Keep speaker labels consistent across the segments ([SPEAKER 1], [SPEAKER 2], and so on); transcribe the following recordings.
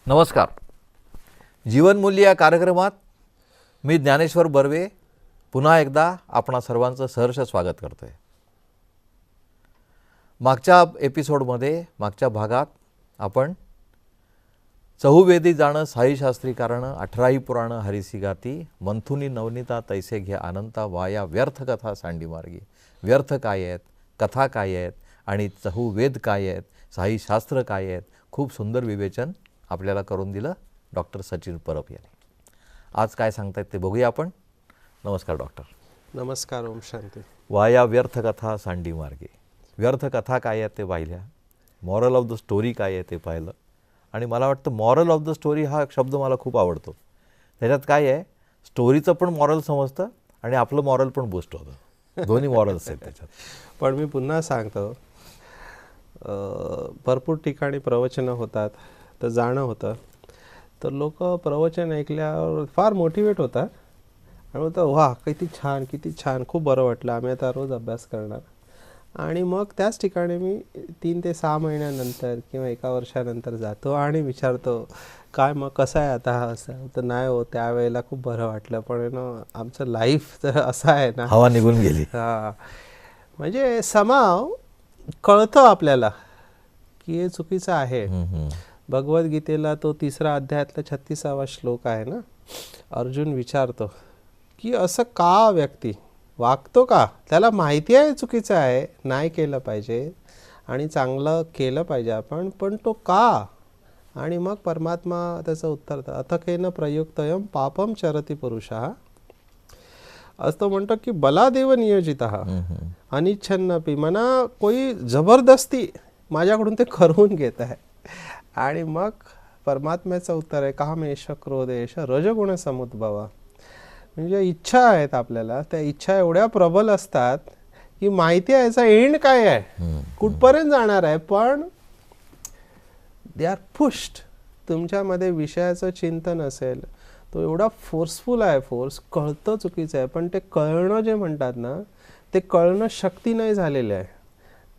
[SPEAKER 1] नमस्कार. जीवनमूल्य या कार्यक्रमात मी ज्ञानेश्वर बर्वे पुन्हा एकदा आपणा सर्वांचं सहर्ष स्वागत करतोय. मागच्या एपिसोडमध्ये मागच्या भागात आपण चहुवेदी जाणं साई शास्त्री कारणं 18 पुराण हरिसी गाती मंथुनी नवनीता तैसे घे अनंता वाया व्यर्थ कथा सांडी मार्गी. व्यर्थ काय आहेत, कथा काय आहेत आणि चहुवेद काय आहेत, साई शास्त्र काय आहेत, खूप सुंदर विवेचन आपल्याला करून दिलं डॉक्टर सचिन परब यांनी. आज काय सांगतायत ते बघूया आपण. नमस्कार डॉक्टर.
[SPEAKER 2] नमस्कार. ओम शांती.
[SPEAKER 1] वाया व्यर्थ कथा सांडी मार्गे. व्यर्थ कथा काय आहेत ते पाहिल्या, मॉरल ऑफ द स्टोरी काय आहे ते पाहिलं. आणि मला वाटतं मॉरल ऑफ द स्टोरी हा शब्द मला खूप आवडतो. त्याच्यात काय आहे, स्टोरीचं पण मॉरल समजतं आणि आपलं मॉरल पण बूस्ट होतं. दोन्ही मॉरल्स आहेत त्याच्यात.
[SPEAKER 2] पण मी पुन्हा सांगतो, भरपूर ठिकाणी प्रवचनं होतात, तर जाणं होतं, तर लोक प्रवचन ऐकल्यावर फार मोटिवेट होतात आणि होतं वा किती छान किती छान, खूप बरं वाटलं, आम्ही आता रोज अभ्यास करणार. आणि मग त्याच ठिकाणी मी 3 ते 6 महिन्यानंतर किंवा 1 वर्षानंतर जातो आणि विचारतो काय मग कसं आहे आता. असं तर नाही हो, त्यावेळेला खूप बरं वाटलं, पण आमचं लाईफ तर असं आहे ना,
[SPEAKER 1] हवा निघून गेली.
[SPEAKER 2] हां, म्हणजे समाव कळतं आपल्याला की हे चुकीचं आहे. भगवद्गीतेला तो 3रा अध्यायातला 36वा श्लोक आहे ना, अर्जुन विचारतो की असं का व्यक्ती वागतो का, त्याला माहिती आहे चुकीचं आहे, नाही केलं पाहिजे आणि चांगलं केलं पाहिजे आपण, पण तो का. आणि मग परमात्मा त्याचं उत्तर देतं, अथकेन प्रयुक्तयम पापम चरति पुरुषः. असं तो म्हणतो की बलादेव नियोजितः अनिच्छन्नपि, मना कोई जबरदस्ती माझ्याकडून ते करून घेत आहे. आणि मग परमात्म्याचं उत्तर आहे कामेश क्रोधेश रजगुण समुद्भवा. म्हणजे इच्छा आहेत आपल्याला, त्या इच्छा एवढ्या प्रबल असतात की माहिती आहे याचा एंड काय आहे, कुठपर्यंत जाणार आहे, पण दे आर पुश्ड. तुमच्यामध्ये विषयाचं चिंतन असेल, तो एवढा फोर्सफुल आहे, फोर्स कळतं चुकीचं आहे, पण ते कळणं जे म्हणतात ना, ते कळणं शक्ती नाही झालेलं आहे.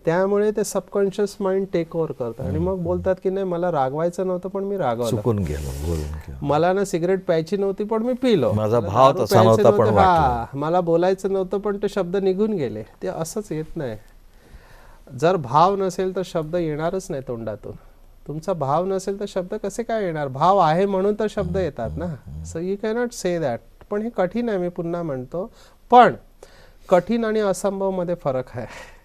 [SPEAKER 2] त्यामुळे ते सबकॉन्शियस माइंड टेक ओव्हर करतात आणि मग बोलतात की नाही मला रागवायचं नव्हतं पण मी रागवलं,
[SPEAKER 1] चुकून गेलो, बोलून गेलो,
[SPEAKER 2] मला ना सिगरेट प्यायची नव्हती पण मी पिलो,
[SPEAKER 1] माझा भाव तसा नव्हता पण वाटलं,
[SPEAKER 2] मला बोलायचं नव्हतं पण ते शब्द निघून गेले. ते असंच येत नाही. जर भाव नसेल तर शब्द येणारच नाही तोंडातून. तुमचा भाव नसेल तर शब्द कसे काय येणार. भाव आहे म्हणून तर शब्द येतात ना. So you cannot say that. पण हे कठीण आहे, मी पुन्हा म्हणतो. पण कठीण आणि असंभव मध्ये फरक आहे.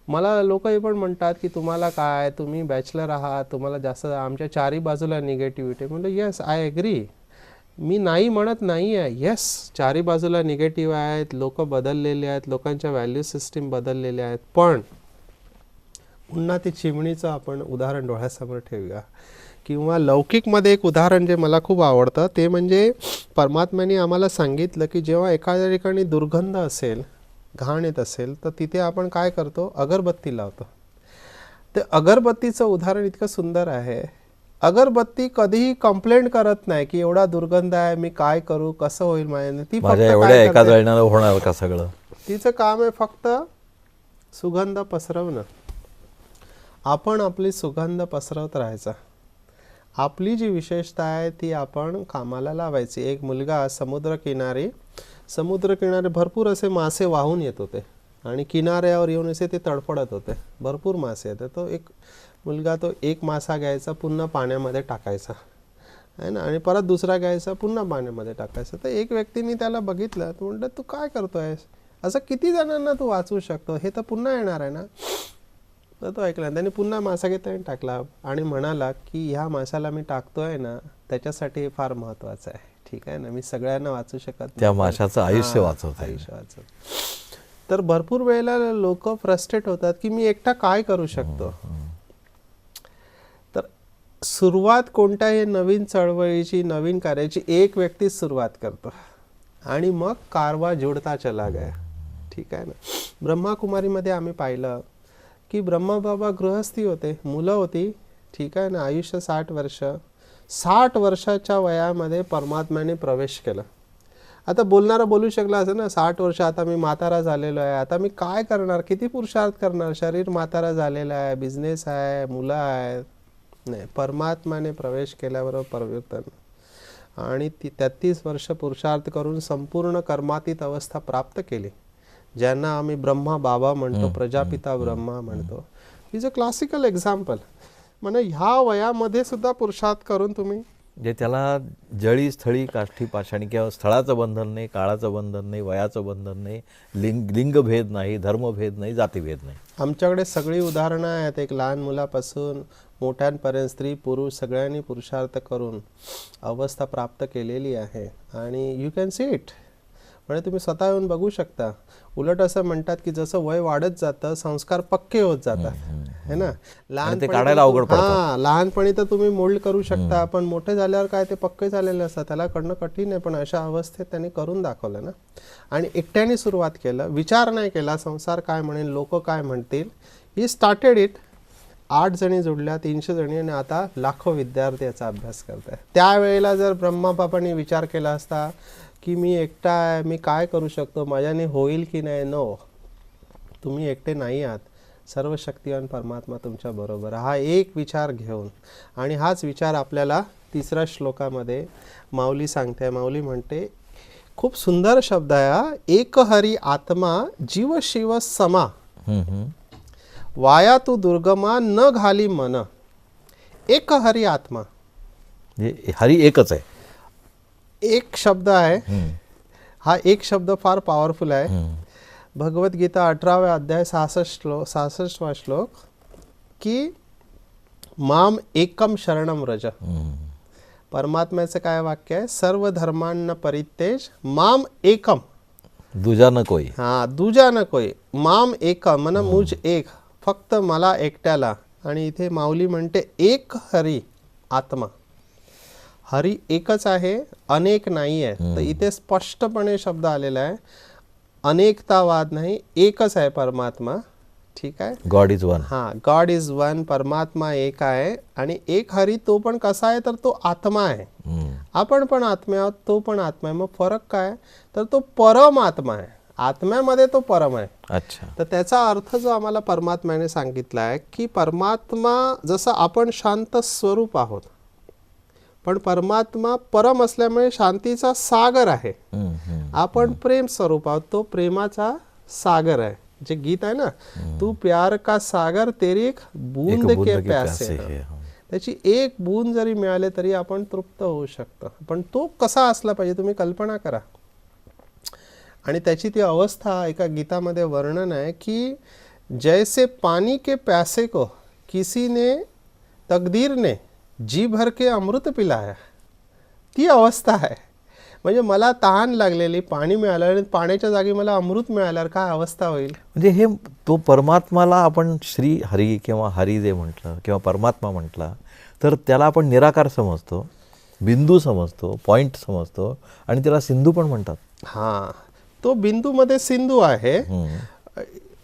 [SPEAKER 2] मला लोकही पण म्हणतात की तुम्हाला काय, तुम्ही बॅचलर आहात, तुम्हाला जास्त, आमच्या चारी बाजूला निगेटिव्हिटी. म्हणलं येस आय ॲग्री, मी नाही म्हणत नाही आहे. येस, चारी बाजूला निगेटिव्ह आहेत, लोक बदललेले आहेत, लोकांच्या व्हॅल्यू सिस्टीम बदललेल्या आहेत. पण पुन्हा ते चिमणीचं आपण उदाहरण डोळ्यासमोर ठेवूया. किंवा लौकिकमध्ये एक उदाहरण जे मला खूप आवडतं ते म्हणजे परमात्म्याने आम्हाला सांगितलं की जेव्हा एखाद्या ठिकाणी दुर्गंध असेल, घाण येत असेल, तर तिथे आपण काय करतो, अगरबत्ती लावतो. ते अगरबत्तीचं उदाहरण इतकं सुंदर आहे. अगरबत्ती कधीही कंप्लेंट करत नाही की एवढा दुर्गंध आहे, मी काय करू, कसं होईल माझ्याने. ती फक्त
[SPEAKER 1] एवढ्या एका जळणाला होणार का सगळं.
[SPEAKER 2] तिचं काम आहे फक्त सुगंध पसरवणं. आपण आपली सुगंध पसरवत राहायचा. आपली जी विशेषता आहे ती आपण कामाला लावायची. एक मुलगा समुद्रकिनारी भरपूर असे मासे वाहून येत होते आणि किनाऱ्यावर येऊन असे ते तडफडत होते, भरपूर मासे येते. तो एक मुलगा तो एक मासा घ्यायचा, पुन्हा पाण्यामध्ये टाकायचा आहे ना, आणि परत दुसरा घ्यायचा, पुन्हा पाण्यामध्ये टाकायचा. तर एक व्यक्तीने त्याला बघितलं, तो म्हणलं तू काय करतोयस, असं किती जणांना तू वाचवू शकतो, हे तर पुन्हा येणार आहे ना. तर तो ऐकला, त्याने पुन्हा मासा घेतला टाकला आणि म्हणाला की ह्या माशाला मी टाकतोय ना त्याच्यासाठी हे फार महत्वाचं आहे. ठीक आहे ना, मी सगळ्यांना वाचू शकत, त्या
[SPEAKER 1] माशाचं आयुष्य वाचवत.
[SPEAKER 2] तर भरपूर वेळेला लोक फ्रस्ट्रेट होतात की मी एकटा काय करू शकतो. तर सुरुवात कोणत्याही नवीन चळवळीची, नवीन कार्याची एक व्यक्तीच सुरुवात करतो आणि मग कारवा जुडता चला गया. ठीक आहे ना. ब्रह्माकुमारीमध्ये आम्ही पाहिलं की ब्रह्मबाबा गृहस्थी होते, मुलं होती. ठीक आहे ना. आयुष्य 60 वर्ष. 60 वर्षाच्या वयामध्ये परमात्म्याने प्रवेश केला. आता बोलणारा बोलू शकला असं ना, 60 वर्ष आता मी म्हातारा झालेलो आहे, आता मी काय करणार, किती पुरुषार्थ करणार, शरीर म्हातारा झालेलं आहे, बिझनेस आहे, मुलं आहेत. नाही, परमात्माने प्रवेश केल्याबरोबर परिवर्तन. आणि 33 वर्ष पुरुषार्थ करून संपूर्ण कर्मातीत अवस्था प्राप्त केली, ज्यांना आम्ही ब्रह्मा बाबा म्हणतो, प्रजापिता ब्रह्मा म्हणतो. Is a classical example. म्हणजे ह्या वयामध्ये सुद्धा पुरुषार्थ करून तुम्ही
[SPEAKER 1] जे त्याला जळी स्थळी काष्ठी पाषाणी किंवा स्थळाचं बंधन नाही, काळाचं बंधन नाही, वयाचं बंधन नाही, लिंगभेद नाही, धर्मभेद नाही, जातीभेद नाही.
[SPEAKER 2] आमच्याकडे सगळी उदाहरणं आहेत. एक लहान मुलापासून मोठ्यांपर्यंत स्त्री पुरुष सगळ्यांनी पुरुषार्थ करून अवस्था प्राप्त केलेली आहे. आणि यू कॅन सी इट. म्हणजे तुम्ही स्वतः येऊन बघू शकता. उलट असं म्हणतात की जसं वय वाढत जातं संस्कार पक्के होत जातात, है ना.
[SPEAKER 1] ते काढायला अवघड पडतं.
[SPEAKER 2] लहानपणी तर तुम्ही मोल्ड करू शकता, पण मोठे झाल्यावर काय ते पक्के झालेले असतात, त्याला कडणं कठीण आहे. पण अशा अवस्थेत त्यांनी करून दाखवलं ना. आणि एकट्याने सुरुवात केलं, विचार नाही केला संसार काय म्हणेल, लोक काय म्हणतील. He started it. 8 जणी जुडल्या, 300 जणी, आणि आता लाखो विद्यार्थी याचा अभ्यास करतात. त्यावेळेला जर ब्रह्माबापांनी विचार केला असता की मी एकटा आहे, मी काय करू शकतो, माझ्याने होईल की नाही, नो, तुम्ही एकटे नाही आहात, सर्व शक्तिवान परमात्मा तुमच्या बरोबर. हा एक विचार घेऊन, आणि हाच विचार आपल्याला 3ऱ्या श्लोकामध्ये माऊली सांगते. माऊली म्हणते, खूप सुंदर शब्द आहे हा. एक हरी आत्मा जीव शिव समा, वाया तू दुर्गमा न घाली मन. एक हरी आत्मा,
[SPEAKER 1] हरी एकच आहे.
[SPEAKER 2] एक शब्द आहे. हा एक शब्द फार पॉवरफुल आहे. भगवद्गीता 18व्या अध्याय 66वा श्लोक की माम एकम शरणम व्रज. परमात्म्याचं काय वाक्य आहे? सर्व धर्मांना परित्यज माम एकम,
[SPEAKER 1] दुजा न कोई.
[SPEAKER 2] हा, दुजा न कोई, माम एकम मन मुझ एक, फक्त मला एकट्याला. आणि इथे माऊली म्हणते एक हरी आत्मा. हरी एकच आहे, अनेक नाही आहे. तर इथे स्पष्टपणे शब्द आलेला आहे, अनेकतावाद नाही, एकच आहे परमात्मा. ठीक आहे,
[SPEAKER 1] गॉड इज वन.
[SPEAKER 2] हा, गॉड इज वन, परमात्मा एक आहे. आणि एक हरी तो पण कसा आहे, तर तो आत्मा आहे. आपण पण आत्मा आहोत, तो पण आत्मा आहे. मग फरक काय, तर तो परमात्मा आहे. आत्म्यामध्ये तो परम आहे.
[SPEAKER 1] अच्छा.
[SPEAKER 2] तर त्याचा अर्थ जो आम्हाला परमात्म्याने सांगितला आहे की परमात्मा, जसं आपण शांत स्वरूप आहोत, पण परमात्मा परम असल्यामुळे शांतीचा सागर आहे. आपण प्रेम स्वरूप आहोत, तो प्रेमाचा सागर आहे. जे गीत आहे ना, तू प्यार का सागर तेरी एक बूंद के प्यासे, त्याची एक बूंद जरी मिळाले तरी आपण तृप्त होऊ शकतो. पण तो कसा असला पाहिजे तुम्ही कल्पना करा. आणि त्याची ती अवस्था एका गीतामध्ये वर्णन आहे की जैसे पानी के प्यासे को किसी ने तकदीर ने जी भर के अमृत पिलाया, ती अवस्था आहे. म्हणजे मला तहान लागलेली, पाणी मिळालं आणि पाण्याच्या जागी मला अमृत मिळाल्यावर काय अवस्था होईल.
[SPEAKER 1] म्हणजे हे तो परमात्माला आपण श्री हरी किंवा हरी जे म्हटलं किंवा परमात्मा म्हटला तर त्याला आपण निराकार समजतो, बिंदू समजतो, पॉइंट समजतो, आणि त्याला सिंधू पण म्हणतात.
[SPEAKER 2] हा, तो बिंदूमध्ये सिंधू आहे.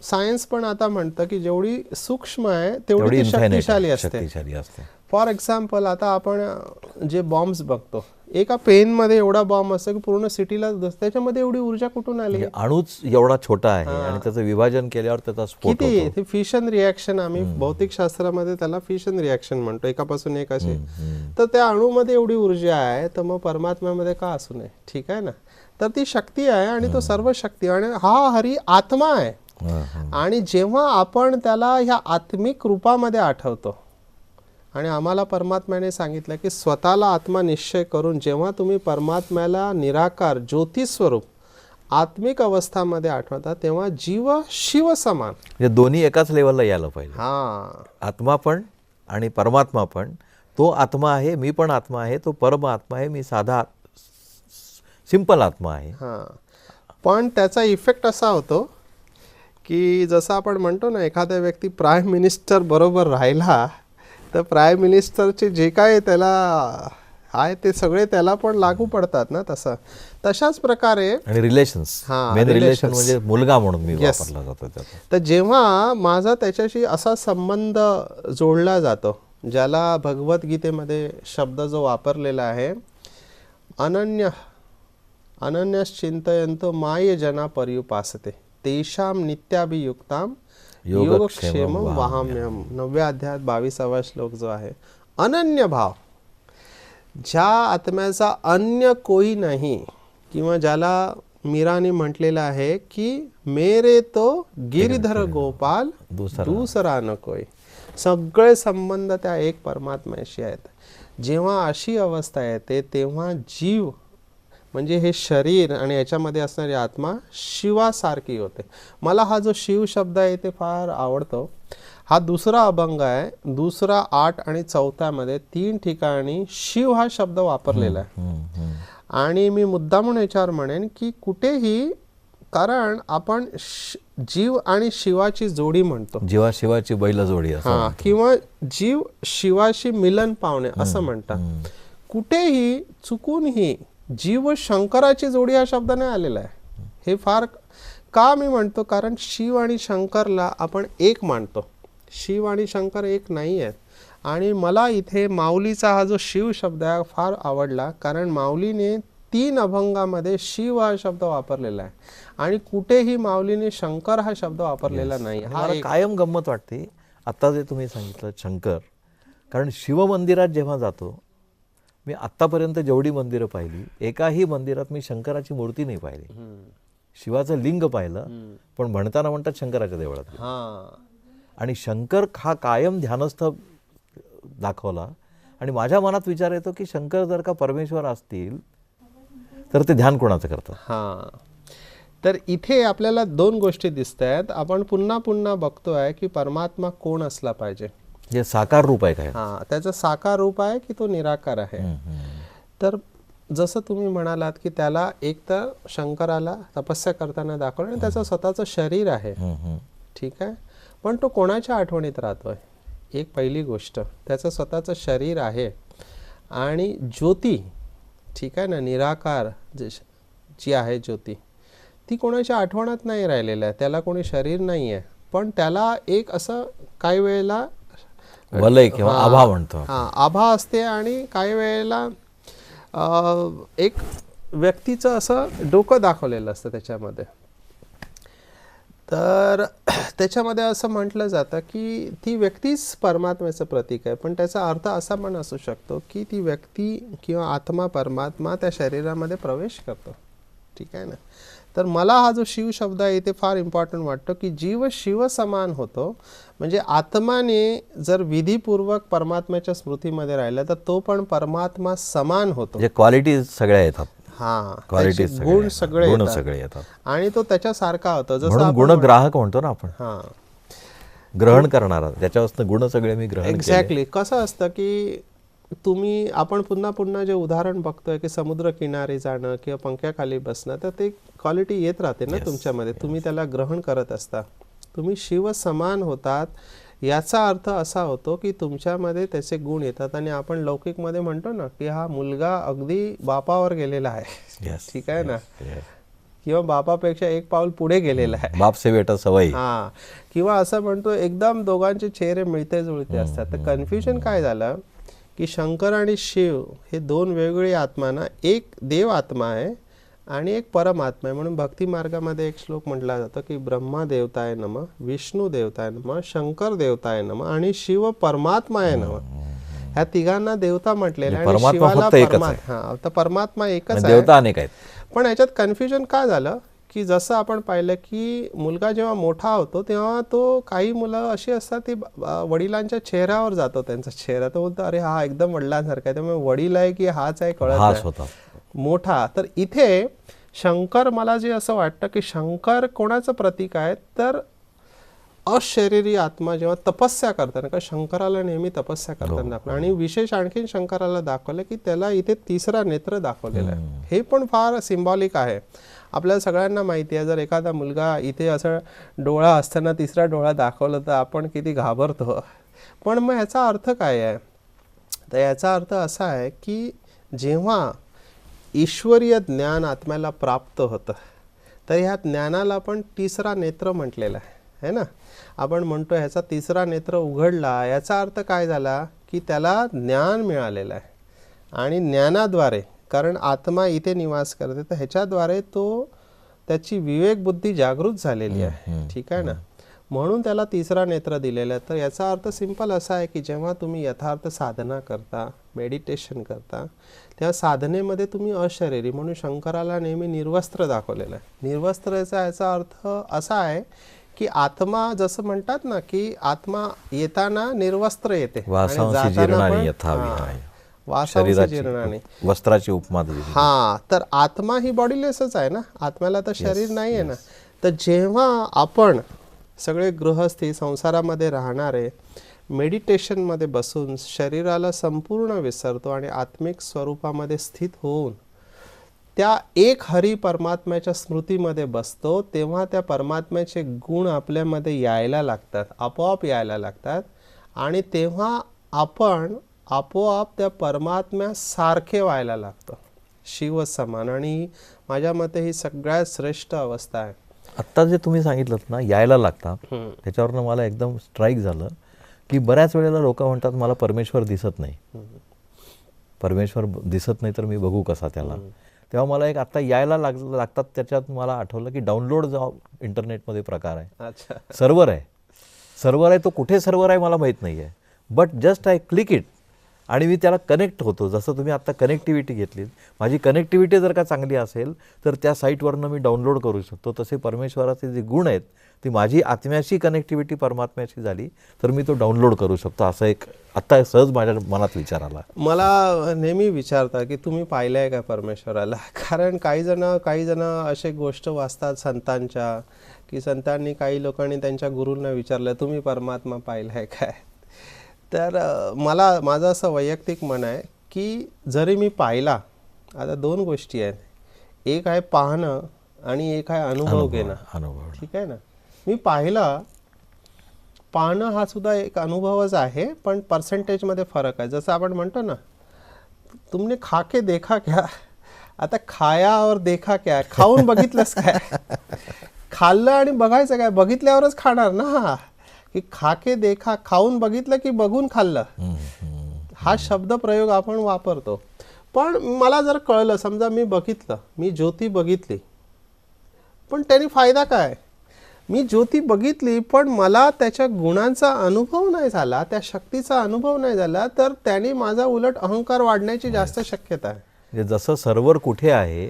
[SPEAKER 2] सायन्स पण आता म्हणतं की जेवढी सूक्ष्म आहे तेवढी ती शक्तिशाली असते. फॉर एक्झाम्पल, आता आपण जे बॉम्ब्स बघतो, एका पेनमध्ये एवढा बॉम्ब असतो की पूर्ण सिटीला, त्याच्यामध्ये एवढी ऊर्जा कुठून आली.
[SPEAKER 1] अणूच एवढा छोटा आहे आणि त्याचं विभाजन केल्यावर त्याचा स्फोट होतो.
[SPEAKER 2] किती फिशन रिॲक्शन, आम्ही भौतिकशास्त्रामध्ये त्याला फिशन रिॲक्शन म्हणतो, एकापासून एक असे. तर त्या अणूमध्ये एवढी ऊर्जा आहे, तर मग परमात्म्यामध्ये का असू नये. ठीक आहे ना. तर ती शक्ती आहे आणि तो सर्व शक्ती, आणि हा हरी आत्मा आहे. आणि जेव्हा आपण त्याला ह्या आत्मिक रूपामध्ये आठवतो, आणि आम्हाला परमात्म्याने सांगितलं की स्वतःला आत्मा निश्चय करून जेव्हा तुम्ही परमात्म्याला निराकार ज्योती स्वरूप आत्मिक अवस्थामध्ये आठवता, तेव्हा जीव शिव समान.
[SPEAKER 1] हे दोन्ही एकाच लेवलला यायला पाहिजे.
[SPEAKER 2] हा,
[SPEAKER 1] आत्मा पण आणि परमात्मा पण. तो आत्मा आहे, मी पण आत्मा आहे. तो परमात्मा आहे, मी साधा सिंपल आत्मा आहे.
[SPEAKER 2] हा, पण त्याचा इफेक्ट असा होतो की जसं आपण म्हणतो ना, एखादा व्यक्ती प्राईम मिनिस्टर बरोबर राहिला तर प्राईम मिनिस्टरचे जे काय त्याला आहे ते सगळे त्याला पण लागू पडतात ना. तशाच प्रकारे
[SPEAKER 1] आणि रिलेशन्स, मेन रिलेशन म्हणजे मुलगा म्हणून मी वापरला जातो त्याचा.
[SPEAKER 2] तर जेव्हा माझा त्याच्याशी असा संबंध जोडला जातो, ज्याला भगवद्गीतेमध्ये शब्द जो वापरलेला आहे, अनन्यश्चिंतयन्तो माय जना पर्युपासते तेषाम नित्याभियुक्ताम योगक्षेम वाहाम्यम. 9व्या अध्यायात 22वा श्लोक जो आहे, अनन्य भाव, ज्या आत्म्याचा अन्य कोई नाही, किंवा ज्याला मीराने म्हटलेलं आहे की मेरे तो गिरिधर गोपाल दुसरा न कोई, सगळे संबंध त्या एक परमात्म्याशी आहेत. जेव्हा अशी अवस्था येते तेव्हा जीव म्हणजे हे शरीर आणि याच्यामध्ये असणारी आत्मा शिवासारखी होते. मला हा जो शिव शब्द आहे ते फार आवडतो. हा दुसरा अभंग आहे, दुसरा 8 आणि 4 मध्ये 3 ठिकाणी शिव हा शब्द वापरलेला आहे. आणि मी मुद्दामून याच्यावर म्हणेन की कुठेही, कारण आपण जीव आणि शिवाची जोडी म्हणतो,
[SPEAKER 1] जीवा शिवाची बैल जोडी
[SPEAKER 2] हा, किंवा जीव शिवाशी मिलन पावणे असं म्हणतात. कुठेही चुकूनही जीव शंकराची जोडी हा शब्द नाही आलेला आहे. हे फार का मी म्हणतो, कारण शिव आणि शंकरला आपण एक मानतो, शिव आणि शंकर एक नाही आहेत. आणि मला इथे माऊलीचा हा जो शिव शब्द आहे फार आवडला, कारण माऊलीने 3 अभंगामध्ये शिव हा शब्द वापरलेला आहे आणि कुठेही माऊलीने शंकर हा शब्द वापरलेला नाही. हा
[SPEAKER 1] मला कायम गंमत वाटते आता जे तुम्ही सांगितलं शंकर, कारण शिव मंदिरात जेव्हा जातो, मी आत्तापर्यंत जेवढी मंदिरं पाहिली, एकाही मंदिरात मी शंकराची मूर्ती नाही पाहिली. शिवाचं लिंग पाहिलं, पण म्हणताना म्हणतात शंकराच्या देवळात. आणि शंकर हा कायम ध्यानस्थ दाखवला. आणि माझ्या मनात विचार येतो की शंकर जर का परमेश्वर असतील तर ते ध्यान कोणाचं करतात.
[SPEAKER 2] तर इथे आपल्याला 2 गोष्टी दिसत आहेत. आपण पुन्हा पुन्हा बघतोय की परमात्मा कोण असला पाहिजे,
[SPEAKER 1] जे साकार रूप आहे काय,
[SPEAKER 2] त्याचं साकार रूप आहे की तो निराकार आहे. तर जसं तुम्ही म्हणालात की त्याला एक तर शंकराला तपस्या करताना दाखवलं आणि त्याचं स्वतःचं शरीर आहे, ठीक आहे, पण तो कोणाच्या आठवणीत राहतोय, एक पहिली गोष्ट. त्याचं स्वतःचं शरीर आहे आणि ज्योती, ठीक आहे ना, निराकार जी आहे ज्योती, ती कोणाच्या आठवणात नाही राहिलेलं आहे. त्याला कोणी शरीर नाही आहे, पण त्याला एक असं काही वेळेला
[SPEAKER 1] वलय किंवा आभा म्हणतो,
[SPEAKER 2] आभा असते. आणि काही वेळेला एक व्यक्तीचं असं डोकं दाखवलेलं असतं त्याच्यामध्ये. तर त्याच्यामध्ये असं म्हटलं जातं की ती व्यक्तीच परमात्म्याचं प्रतीक आहे, पण त्याचा अर्थ असा पण असू शकतो की ती व्यक्ती किंवा आत्मा परमात्मा त्या शरीरामध्ये प्रवेश करतो, ठीक आहे ना. तर मला हा जो शिव शब्द आहे इथे फार इम्पॉर्टंट वाटतो की जीव शिव समान होतो. म्हणजे आत्माने जर विधीपूर्वक परमात्म्याच्या स्मृतीमध्ये राहिला तर तो पण परमात्मा समान होतो.
[SPEAKER 1] जे क्वालिटी सगळ्या येतात,
[SPEAKER 2] क्वालिटी गुण सगळे
[SPEAKER 1] येतात
[SPEAKER 2] आणि तो त्याच्यासारखा होतो.
[SPEAKER 1] जसं गुणग्राहक म्हणतो ना आपण, ग्रहण करणारा, त्याच्यापासून गुण सगळे मी ग्रहण.
[SPEAKER 2] एक्झॅक्टली. कसं असतं की आपण पुन्हा पुन्हा जे उदाहरण बघतोय की समुद्र किनारी जाणं किंवा पंख्याखाली बसणं, तर ते क्वालिटी येत राहते ना तुमच्यामध्ये, तुम्ही त्याला ग्रहण करत असता. तुम्ही शिव समान होतात याचा अर्थ असा होतो की तुमच्यामध्ये त्याचे गुण येतात. आणि आपण लौकिकमध्ये म्हणतो ना की हा मुलगा अगदी बापावर गेलेला आहे, ठीक आहे ना, किंवा बापापेक्षा एक पाऊल पुढे गेलेला आहे,
[SPEAKER 1] बाप से बेटा सवय,
[SPEAKER 2] किंवा असं म्हणतो एकदम दोघांचे चेहरे मिळते जुळते असतात. तर कन्फ्युजन काय झालं की शंकर आणि शिव हे 2 वेगवेगळी आत्मा ना, एक देव आत्मा आहे आणि एक परमात्मा आहे. म्हणून भक्ती मार्गामध्ये एक श्लोक म्हटला जातो की ब्रह्मा देवताय नमः, विष्णू देवताय नमः, शंकर देवताय नमः आणि शिव परमात्माय नमः. ह्या तिघांना देवता म्हटलेलं आहे आणि शिवाला परमात्मा. तर परमात्मा एकच आहे,
[SPEAKER 1] देवता अनेक आहेत.
[SPEAKER 2] पण याच्यात कन्फ्युजन काय झालं की जसं आपण पाहिलं की मुलगा जेव्हा मोठा होतो तेव्हा तो, काही मुलं अशी असतात ती वडिलांच्या चेहऱ्यावर जातो त्यांचा चेहरा, तो बोलतो अरे हा एकदम वडिलांसारखा आहे, त्यामुळे वडील आहे की हाच आहे कळत नाही मोठा. तर इथे शंकर, मला जे असं वाटतं की शंकर कोणाचं प्रतीक आहे, तर अशरीरी आत्मा जेव्हा तपस्या करताना, का शंकराला नेहमी तपस्या करताना दाखवलं. आणि विशेष आणखीन शंकराला दाखवलं की त्याला इथे 3रा नेत्र दाखवलेला आहे. हे पण फार सिम्बॉलिक आहे. आपल्याला सगळ्यांना माहिती आहे, जर एखादा मुलगा इथे असं डोळा असताना 3रा डोळा दाखवला तर आपण किती घाबरतो. पण मग ह्याचा अर्थ काय आहे, तर याचा अर्थ असा आहे की जेव्हा ईश्वरीय ज्ञान आत्म्याला प्राप्त होतं तर ह्या ज्ञानाला आपण 3रा नेत्र म्हटलेला आहे ना. आपण म्हणतो ह्याचा 3रा नेत्र उघडला, याचा अर्थ काय झाला की त्याला ज्ञान मिळालेलं आहे. आणि ज्ञानाद्वारे, कारण आत्मा इथे निवास करते, तर ह्याच्याद्वारे तो त्याची विवेक बुद्धी जागृत झालेली आहे, ठीक आहे ना. म्हणून त्याला तिसरा नेत्र दिलेला आहे. तर याचा अर्थ सिंपल असा आहे की जेव्हा तुम्ही यथार्थ साधना करता, मेडिटेशन करता, त्या साधनेमध्ये तुम्ही अशरीरी म्हणून शंकराला नेहमी निर्वस्त्र दाखवलेलं आहे. निर्वस्त्राचा याचा अर्थ असा आहे की आत्मा, जसं म्हणतात ना की आत्मा येताना निर्वस्त्र येते आणि
[SPEAKER 1] वासांशी
[SPEAKER 2] जाताना
[SPEAKER 1] जीर्णानी
[SPEAKER 2] पण
[SPEAKER 1] यथाविहाय.
[SPEAKER 2] वासांशी जीर्णाने.
[SPEAKER 1] वस्त्राची उपमा दिली.
[SPEAKER 2] हा, तर आत्मा ही बॉडीलेसच आहे ना, आत्म्याला तर शरीर नाही आहे ना. तर जेव्हा आपण सगळे गृहस्थी संसारामध्ये राहणारे मेडिटेशनमध्ये बसून शरीराला संपूर्ण विसरतो आणि आत्मिक स्वरूपामध्ये स्थित होऊन त्या एक हरी परमात्म्याच्या स्मृतीमध्ये बसतो, तेव्हा त्या परमात्म्याचे गुण आपल्यामध्ये यायला लागतात, आपोआप यायला लागतात. आणि तेव्हा आपण आपोआप त्या परमात्म्यासारखे व्हायला लागतं, शिव समान. आणि माझ्या मते ही सगळ्यात श्रेष्ठ अवस्था आहे.
[SPEAKER 1] आत्ता जे तुम्ही सांगितलं ना, यायला लागतात, त्याच्यावरनं मला एकदम स्ट्राईक झालं की बऱ्याच वेळेला लोक म्हणतात मला परमेश्वर दिसत नाही, परमेश्वर दिसत नाही तर मी बघू कसा त्याला. तेव्हा मला एक आत्ता यायला लागतात, त्याच्यात मला आठवलं की डाउनलोड जो इंटरनेटमध्ये प्रकार आहे,
[SPEAKER 2] अच्छा,
[SPEAKER 1] सर्व्हर आहे, तो कुठे सर्व्हर आहे मला माहीत नाही आहे, but just I click it आणि मी त्याला कनेक्ट होतो. जसं तुम्ही आत्ता कनेक्टिव्हिटी घेतलीत, माझी कनेक्टिव्हिटी जर का चांगली असेल तर त्या साईटवरनं मी डाउनलोड करू शकतो. तसे परमेश्वराचे जे गुण आहेत ती माझी आत्म्याशी कनेक्टिव्हिटी परमात्म्याशी झाली तर मी तो डाउनलोड करू शकतो. असं एक आत्ता सहज माझ्या मनात विचार आला.
[SPEAKER 2] मला नेहमी विचारता की तुम्ही पाहिलंय का परमेश्वराला. कारण काही जण असे गोष्ट वाचतात संतांच्या, की संतांनी, काही लोकांनी त्यांच्या गुरूंना विचारलं तुम्ही परमात्मा पाहिलाय काय. तर माझं असं वैयक्तिक मन आहे की जरी मी पाहिला, आता दोन गोष्टी आहेत, एक आहे पाहणं आणि एक आहे अनुभव घेणं. ठीक आहे ना. मी पाहणं हा सुद्धा एक अनुभवच आहे, पण पर्सेंटेजमध्ये फरक आहे. जसं आपण म्हणतो ना, तुमने खा के देखा क्या. आता खाया और देखा क्या, खाऊन बघितलंस काय. खाल्लं आणि बघायचं काय, बघितल्यावरच खाणार ना. की खा के देखा, खाऊन बघितलं की बघून खाल्लं, हा शब्द प्रयोग आपण वापरतो. पण मला जर कळलं, समजा मी बघितलं, मी ज्योती बघितली, पण त्याने फायदा काय. मी ज्योती बघितली पण मला त्याच्या गुणांचा अनुभव नाही झाला, त्या शक्तीचा अनुभव नाही झाला, तर त्याने माझा उलट अहंकार वाढण्याची जास्त शक्यता आहे.
[SPEAKER 1] जसं सर्व्हर कुठे आहे,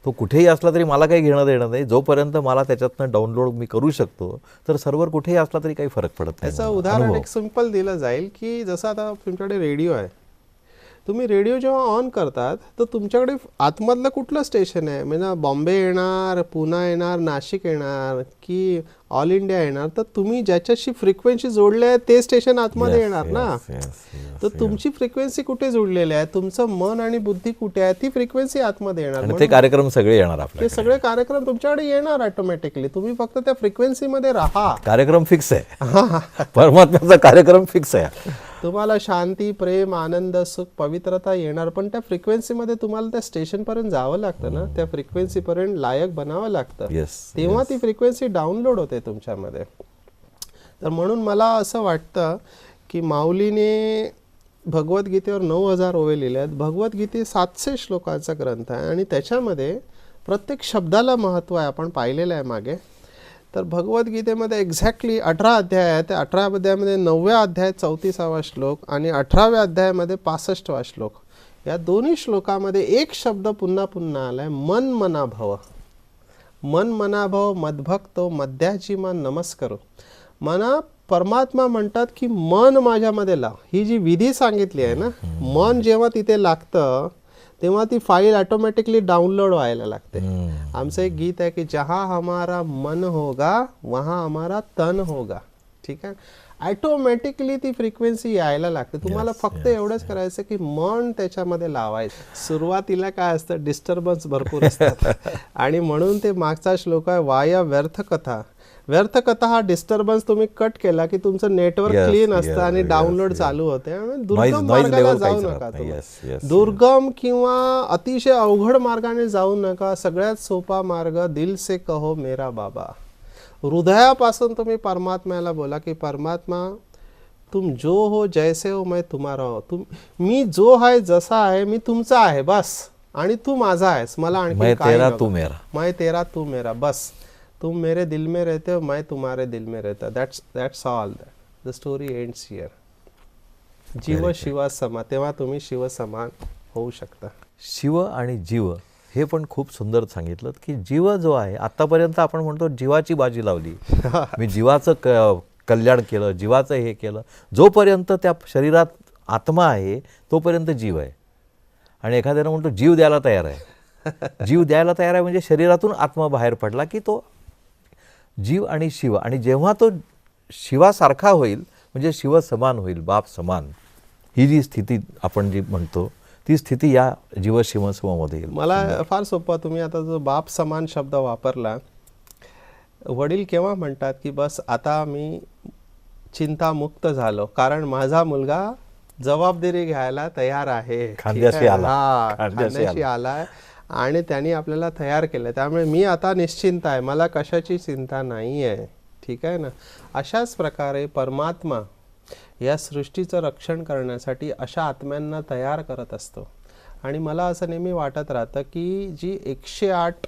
[SPEAKER 1] तो कुठेही असला तरी मला काही घेणं देणं नाही. जोपर्यंत मला त्याच्यातनं डाउनलोड मी करू शकतो तर सर्व्हर कुठेही असला तरी काही फरक पडत नाही.
[SPEAKER 2] त्याचं उदाहरण एक सिंपल दिलं जाईल की जसं आता तुमच्याकडे रेडिओ आहे, तुम्ही रेडिओ जेव्हा ऑन करतात तर तुमच्याकडे आतमधलं कुठलं स्टेशन आहे, म्हणजे बॉम्बे येणार, पुणे येणार, नाशिक येणार की ऑल इंडिया येणार, तर तुम्ही ज्याच्याशी फ्रिक्वेन्सी जोडले आहे ते स्टेशन आतमध्ये येणार ना. तर तुमची फ्रिक्वेन्सी कुठे जोडलेली आहे, तुमचं मन आणि बुद्धी कुठे आहे, ती फ्रिक्वेन्सी आतमध्ये येणार.
[SPEAKER 1] ते कार्यक्रम सगळे येणार आपले,
[SPEAKER 2] ते सगळे कार्यक्रम तुमच्याकडे येणार ऑटोमॅटिकली. तुम्ही फक्त त्या फ्रिक्वेन्सीमध्ये राहा.
[SPEAKER 1] कार्यक्रम फिक्स आहे, परमात्म्याचा कार्यक्रम फिक्स आहे.
[SPEAKER 2] तुम्हाला शांती, प्रेम, आनंद, सुख, पवित्रता येणार, पण त्या फ्रिक्वेन्सीमध्ये तुम्हाला त्या स्टेशनपर्यंत जावं लागतं ना, त्या फ्रिक्वेन्सीपर्यंत लायक बनावं लागतं, तेव्हा ती फ्रिक्वेन्सी डाउनलोड होते तुमच्यामध्ये. तर म्हणून मला असं वाटतं की माऊलीने भगवद्गीतेवर 9000 ओवे लिहिले आहेत. भगवद्गीते 700 श्लोकांचा ग्रंथ आहे आणि त्याच्यामध्ये प्रत्येक शब्दाला महत्त्व आहे, आपण पाहिलेलं आहे मागे. तर भगवद्गीतेमध्ये एक्झॅक्टली 18 अध्याय आहेत. त्या 18 अध्यायामध्ये 9व्या अध्यायात 34वा श्लोक आणि 18व्या अध्यायामध्ये 65वा श्लोक. या दोन्ही श्लोकामध्ये एक शब्द पुन्हा पुन्हा आलाय, मन मनाभव. मन मनाभव मद्भक्तो मध्याची मान नमस्कारो. मना परमात्मा म्हणतात की मन माझ्यामध्ये लाव. ही जी विधी सांगितली आहे ना, मन जेव्हा तिथे लागतं तेव्हा ती फाईल ऑटोमॅटिकली डाउनलोड व्हायला लागते. आमचं एक गीत आहे की जहाँ हमारा मन होगा वहाँ हमारा तन होगा. ठीक आहे, ऑटोमॅटिकली ती फ्रिक्वेन्सी यायला लागते. तुम्हाला फक्त एवढंच करायचं की मन त्याच्यामध्ये लावायचं. सुरुवातीला काय असतं, डिस्टर्बन्स भरपूर असतात आणि म्हणून ते मागचा श्लोक आहे, वाया व्यर्थ कथा. व्यर्थ कथा हा डिस्टर्बन्स तुम्ही कट केला की तुमचं नेटवर्क क्लीन असतं आणि डाउनलोड चालू होते. दुर्गम मार्गाला जाऊ नका तुम्ही. दुर्गम किंवा अतिशय अवघड मार्गाने जाऊ नका. सगळ्यात सोपा मार्ग दिल से कहो मेरा बाबा. हृदयापासून तुम्ही परमात्म्याला बोला की परमात्मा तुम जो हो जैसे हो मैं तुम्हारा हो. मी जो आहे जसा आहे मी तुमचा आहे बस, आणि तू माझा आहेस. मला आणखी
[SPEAKER 1] मैं तेरा तू मेरा.
[SPEAKER 2] मैं तेरा तू मेरा बस. तुम मेरे दिल में रहते हो, मैं तुम्हारे दिल में रहता. That's all. The story ends here. जीव शिवा समा, तेव्हा तुम्ही शिव समान होऊ शकता.
[SPEAKER 1] शिव आणि जीव हे पण खूप सुंदर सांगितलं की जीव जो आहे आतापर्यंत आपण म्हणतो जीवाची बाजी लावली, मी जीवाचं कल्याण केलं, जीवाचं हे केलं. जोपर्यंत त्या शरीरात आत्मा आहे तोपर्यंत जीव आहे. आणि एखाद्यानं म्हणतो जीव द्यायला तयार आहे, जीव द्यायला तयार आहे म्हणजे शरीरातून आत्मा बाहेर पडला की तो जीव आणि शिव. आणि जेव्हा तो शिवासारखा होईल म्हणजे शिव समान होईल, बाप समान, ही जी स्थिती आपण जी म्हणतो ती स्थिती या जीव शिव सममध्ये येईल.
[SPEAKER 2] मला फार सोपं, तुम्ही आता जो बाप समान शब्द वापरला, वडील केव्हा म्हणतात की बस आता मी चिंतामुक्त झालो, कारण माझा मुलगा जबाबदारी घ्यायला तयार आहे,
[SPEAKER 1] खांद्याशी आला.
[SPEAKER 2] खांद्याशी आलाय आणि त्यांनी आपल्याला तयार केलं, त्यामुळे मी आता निश्चिंत आहे, मला कशाची चिंता नाही आहे. ठीक आहे ना. अशाच प्रकारे परमात्मा या सृष्टीचं रक्षण करण्यासाठी अशा आत्म्यांना तयार करत असतो. आणि मला असं नेहमी वाटत राहतं की जी 108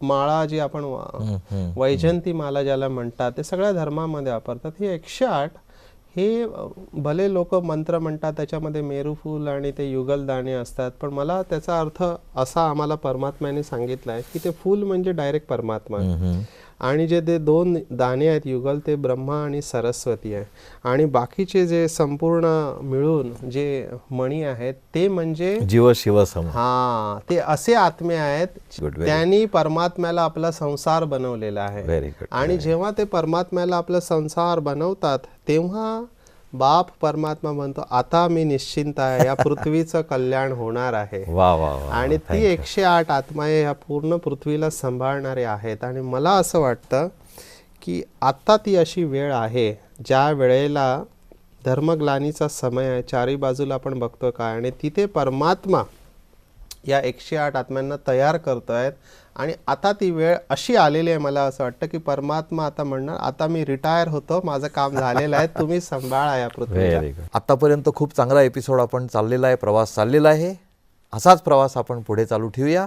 [SPEAKER 2] माळा जी आपण वैजयंती माला ज्याला म्हणतात, ते सगळ्या धर्मामध्ये वापरतात. हे 108 हे भले लोक मंत्र म्हणतात, त्याच्यामध्ये मेरूफूल आणि ते युगलदाणे असतात, पण मला त्याचा अर्थ असा आम्हाला परमात्म्याने सांगितला आहे की ते फूल म्हणजे डायरेक्ट परमात्मा, आणि जे ते 2 दाणे आहेत युगल ते ब्रह्मा आणि सरस्वती आहे, आणि बाकीचे जे संपूर्ण मिळून जे मणी आहेत ते म्हणजे
[SPEAKER 1] जीव शिव सम.
[SPEAKER 2] ते असे आत्मे आहेत त्यांनी परमात्म्याला आपला संसार बनवलेला आहे.
[SPEAKER 1] Very good.
[SPEAKER 2] आणि जेव्हा ते परमात्म्याला आपला संसार बनवतात तेव्हा बाप परमात्मा म्हणतो आता मी निश्चिंत आहे, या पृथ्वीचं कल्याण होणार आहे.
[SPEAKER 1] वा वा वा.
[SPEAKER 2] आणि ती 108 आत्मा या पूर्ण पृथ्वीला सांभाळणारे आहेत. आणि मला असं वाटतं की आता ती अशी वेळ आहे ज्या वेळेला धर्मग्लानीचा समय आहे, चारी बाजूला आपण बघतो काय, आणि तिथे परमात्मा या 108 आत्म्यांना तयार करतायत. आणि आता ती वेळ अशी आलेली आहे, मला असं वाटतं की परमात्मा आता म्हणणार आता मी रिटायर होतो, माझं काम झालेलं आहे, तुम्ही सांभाळा या पृथ्वीला.
[SPEAKER 1] आतापर्यंत खूप चांगला एपिसोड आपण चाललेला आहे, प्रवास चाललेला आहे. असाच प्रवास आपण पुढे चालू ठेवूया.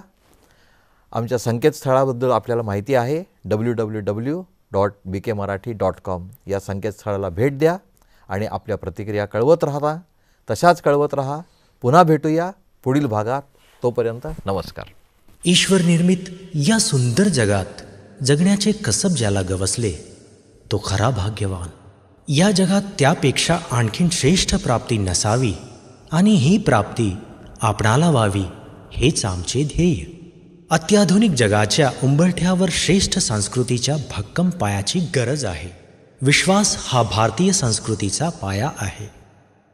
[SPEAKER 1] आमच्या संकेतस्थळाबद्दल आपल्याला माहिती आहे, www.bkmarathi.com या संकेतस्थळाला भेट द्या आणि आपल्या प्रतिक्रिया कळवत राहा. तशाच कळवत राहा. पुन्हा भेटूया पुढील भागात. तोपर्यंत नमस्कार.
[SPEAKER 3] ईश्वर निर्मित या सुंदर जगात जगण्याचे कसब ज्याला गवसले तो खरा भाग्यवान. या जगात त्यापेक्षा आणखीन श्रेष्ठ प्राप्ती नसावी आणि ही प्राप्ती आपणाला व्हावी हेच आमचे ध्येय. अत्याधुनिक जगाच्या उंबरठ्यावर श्रेष्ठ संस्कृतीच्या भक्कम पायाची गरज आहे. विश्वास हा भारतीय संस्कृतीचा पाया आहे.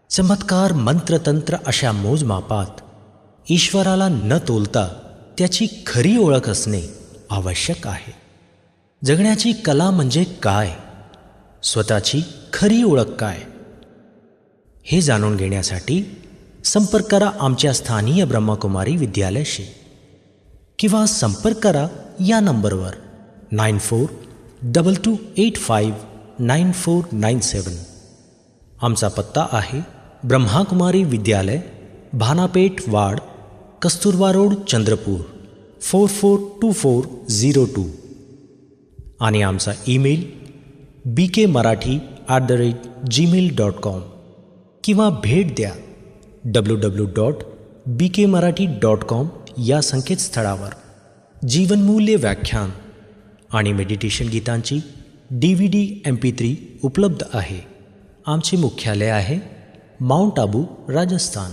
[SPEAKER 3] चमत्कार मंत्रतंत्र अशा मोजमापात ईश्वराला न तोलता त्याची खरी ओळख असणे आवश्यक आहे. जगण्याची कला म्हणजे काय, स्वतःची खरी ओळख काय, हे जाणून घेण्यासाठी संपर्क करा आमच्या स्थानीय ब्रह्मकुमारी विद्यालयाशी किंवा संपर्क करा या नंबरवर 9422859497. आमचा पत्ता आहे ब्रह्माकुमारी विद्यालय, भानापेठ वाड, कस्तुरबा रोड, चंद्रपूर 442402. आणि आमचा ईमेल bkmarathi@gmail.com किंवा भेट द्या www.bkmarathi.com या संकेतस्थळावर. जीवनमूल्य व्याख्यान आणि मेडिटेशन गीतांची DVD MP3 उपलब्ध आहे. आमचे मुख्यालय आहे माउंट आबू, राजस्थान.